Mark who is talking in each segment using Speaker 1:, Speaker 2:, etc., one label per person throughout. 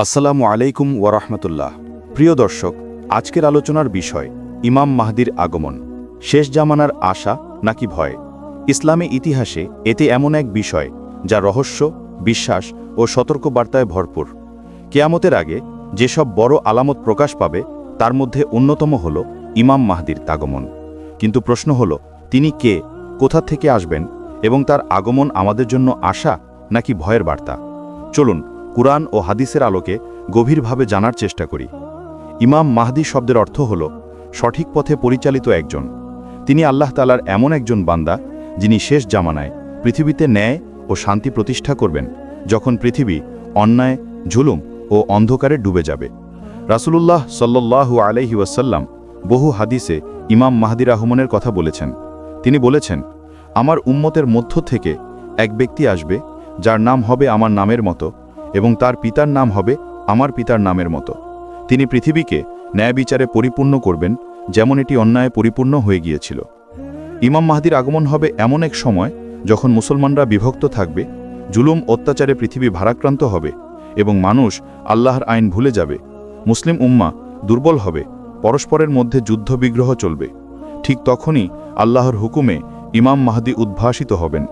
Speaker 1: আসসালামু আলাইকুম ওয়ারাহমাতুল্লাহ। প্রিয় দর্শক, আজকের আলোচনার বিষয় ইমাম মাহদির আগমন। শেষ জামানার আশা নাকি ভয়? ইসলামী ইতিহাসে এতে এমন এক বিষয় যা রহস্য, বিশ্বাস ও সতর্কবার্তায় ভরপুর। কিয়ামতের আগে যেসব বড় আলামত প্রকাশ পাবে তার মধ্যে অন্যতম হল ইমাম মাহদির আগমন। কিন্তু প্রশ্ন হল, তিনি কে, কোথা থেকে আসবেন এবং তার আগমন আমাদের জন্য আশা নাকি ভয়ের বার্তা? চলুন কুরআন ও হাদিসের আলোকে গভীরভাবে জানার চেষ্টা করি। ইমাম মাহদি শব্দের অর্থ হল সঠিক পথে পরিচালিত একজন। তিনি আল্লাহ তাআলার এমন একজন বান্দা যিনি শেষ জামানায় পৃথিবীতে ন্যায় ও শান্তি প্রতিষ্ঠা করবেন, যখন পৃথিবী অন্যায়, জুলুম ও অন্ধকারে ডুবে যাবে। রাসূলুল্লাহ সাল্লাল্লাহু আলাইহি ওয়াসাল্লাম বহু হাদিসে ইমাম মাহদির আগমনের কথা বলেছেন। তিনি বলেছেন, আমার উম্মতের মধ্য থেকে এক ব্যক্তি আসবে যার নাম হবে আমার নামের মতো এবং তার পিতার নাম হবে আমার পিতার নামের মতো। তিনি পৃথিবীকে ন্যায় বিচারে পরিপূর্ণ করবেন, যেমন এটি অন্যায় পরিপূর্ণ হয়ে গিয়েছিল। ইমাম মাহদির আগমন হবে এমন এক সময় যখন মুসলমানরা বিভক্ত থাকবে, জুলুম অত্যাচারে পৃথিবী ভারাক্রান্ত হবে এবং মানুষ আল্লাহর আইন ভুলে যাবে। মুসলিম উম্মাহ দুর্বল হবে, পরস্পরের মধ্যে যুদ্ধবিগ্রহ চলবে। ঠিক তখনই আল্লাহর হুকুমে ইমাম মাহদি উদ্ভাসিত হবেন।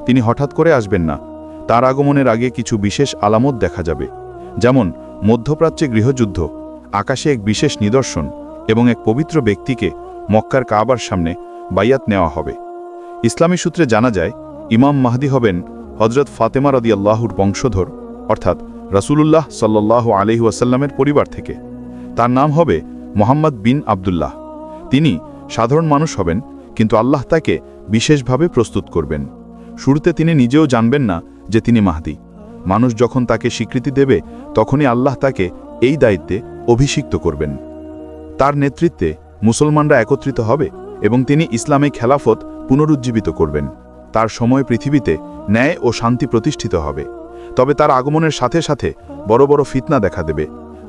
Speaker 1: তিনি হঠাৎ করে আসবেন না। তার আগমনের আগে কিছু বিশেষ আলামত দেখা যাবে, যেমন মধ্যপ্রাচ্যে গৃহযুদ্ধ, আকাশে এক বিশেষ নিদর্শন এবং এক পবিত্র ব্যক্তিকে মক্কার কাবার সামনে বাইয়াত নেওয়া হবে। ইসলামী সূত্রে জানা যায়, ইমাম মাহদি হবেন হযরত ফাতেমা রাদিয়াল্লাহুর বংশধর, অর্থাৎ রাসূলুল্লাহ সাল্লাল্লাহু আলাইহি ওয়াসাল্লামের পরিবার থেকে। তার নাম হবে মুহাম্মদ বিন আবদুল্লাহ। তিনি সাধারণ মানুষ হবেন, কিন্তু আল্লাহ তাকে বিশেষভাবে প্রস্তুত করবেন। শুরুতে তিনি নিজেও জানবেন না যে তিনি মাহদি। মানুষ যখন তাকে স্বীকৃতি দেবে, তখনই আল্লাহ তাকে এই দায়িত্বে অভিষিক্ত করবেন। তার নেতৃত্বে মুসলমানরা একত্রিত হবে এবং তিনি ইসলামে খেলাফত পুনরুজ্জীবিত করবেন। তার সময় পৃথিবীতে ন্যায় ও শান্তি প্রতিষ্ঠিত হবে। তবে তার আগমনের সাথে সাথে বড় বড় ফিতনা দেখা দেবে।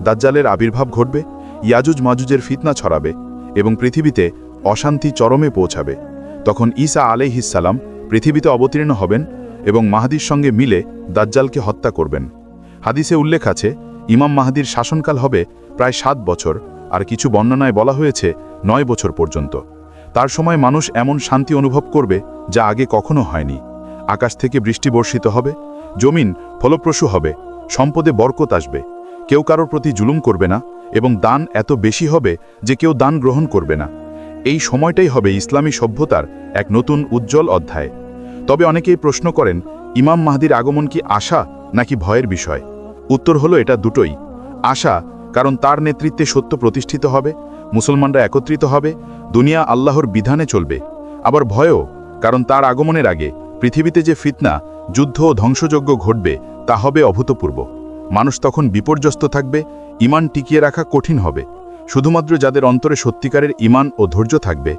Speaker 1: দাজ্জালের আবির্ভাব ঘটবে, ইয়াজুজ মাজুজের ফিতনা ছড়াবে এবং পৃথিবীতে অশান্তি চরমে পৌঁছাবে। তখন ঈসা আলাইহিস সালাম পৃথিবীতে অবতীর্ণ হবেন এবং মাহদির সঙ্গে মিলে দাজ্জালকে হত্যা করবেন। হাদিসে উল্লেখ আছে, ইমাম মাহদির শাসনকাল হবে প্রায় 7 বছর, আর কিছু বর্ণনায় বলা হয়েছে 9 বছর পর্যন্ত। তার সময় মানুষ এমন শান্তি অনুভব করবে যা আগে কখনো হয়নি। আকাশ থেকে বৃষ্টি বর্ষিত হবে, জমিন ফলপ্রসূ হবে, সম্পদে বরকত আসবে, কেউ কারোর প্রতি জুলুম করবে না এবং দান এত বেশি হবে যে কেউ দান গ্রহণ করবে না। এই সময়টাই হবে ইসলামী সভ্যতার এক নতুন উজ্জ্বল অধ্যায়। তবে অনেকেই প্রশ্ন করেন, ইমাম মাহদির আগমন কি আশা নাকি ভয়ের বিষয়? উত্তর হলো, এটা দুটোই। আশা, কারণ তার নেতৃত্বে সত্য প্রতিষ্ঠিত হবে, মুসলমানরা একত্রিত হবে, দুনিয়া আল্লাহর বিধানে চলবে। আবার ভয়ও, কারণ তার আগমনের আগে পৃথিবীতে যে ফিতনা, যুদ্ধ ও ধ্বংসযজ্ঞ ঘটবে তা হবে অভূতপূর্ব। মানুষ তখন বিপর্যস্ত থাকবে, ঈমান টিকিয়ে রাখা কঠিন হবে। শুধুমাত্র যাদের অন্তরে সত্যিকারের ঈমান ও ধৈর্য থাকবে,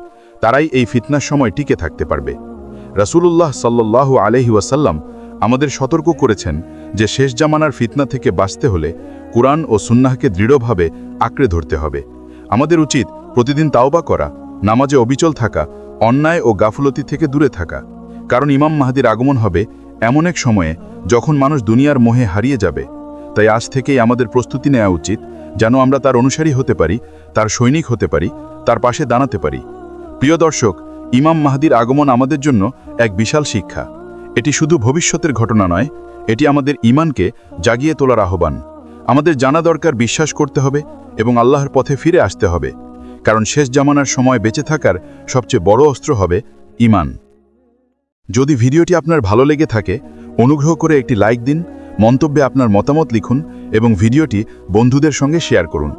Speaker 1: তারাই এই ফিতনার সময় টিকে থাকতে পারবে। রাসূলুল্লাহ সাল্লাল্লাহু আলাইহি ওয়াসাল্লাম আমাদের সতর্ক করেছেন যে শেষ জামানার ফিতনা থেকে বাঁচতে হলে কুরআন ও সুন্নাহকে দৃঢ়ভাবে আঁকড়ে ধরতে হবে। আমাদের উচিত প্রতিদিন তাওবা করা, নামাজে অবিচল থাকা, অন্যায় ও গাফলতি থেকে দূরে থাকা। কারণ ইমাম মাহদির আগমন হবে এমন এক সময়ে যখন মানুষ দুনিয়ার মোহে হারিয়ে যাবে। তাই আজ থেকেই আমাদের প্রস্তুতি নেওয়া উচিত, যেন আমরা তার অনুসারী হতে পারি, তার সৈনিক হতে পারি, তার পাশে দাঁড়াতে পারি। প্রিয় দর্শক, ইমাম মাহদির আগমন আমাদের জন্য এক বিশাল শিক্ষা। এটি শুধু ভবিষ্যতের ঘটনা নয়, এটি আমাদের ঈমানকে জাগিয়ে তোলার আহ্বান। আমাদের জানা দরকার, বিশ্বাস করতে হবে এবং আল্লাহর পথে ফিরে আসতে হবে। কারণ শেষ জামানার সময় বেঁচে থাকার সবচেয়ে বড় অস্ত্র হবে ঈমান। যদি ভিডিওটি আপনার ভালো লেগে থাকে, অনুগ্রহ করে একটি লাইক দিন, মন্তব্যে আপনার মতামত লিখুন এবং ভিডিওটি বন্ধুদের সঙ্গে শেয়ার করুন।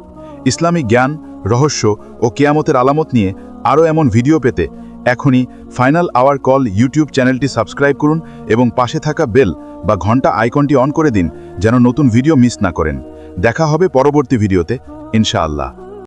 Speaker 1: ইসলামী জ্ঞান, রহস্য ও কিয়ামতের আলামত নিয়ে আরও এমন ভিডিও পেতে এখনই ফাইনাল আওয়ার কল ইউটিউব চ্যানেলটি সাবস্ক্রাইব করুন এবং পাশে থাকা বেল বা ঘন্টা আইকনটি অন করে দিন, যেন নতুন ভিডিও মিস না করেন। দেখা হবে পরবর্তী ভিডিওতে, ইনশাআল্লাহ।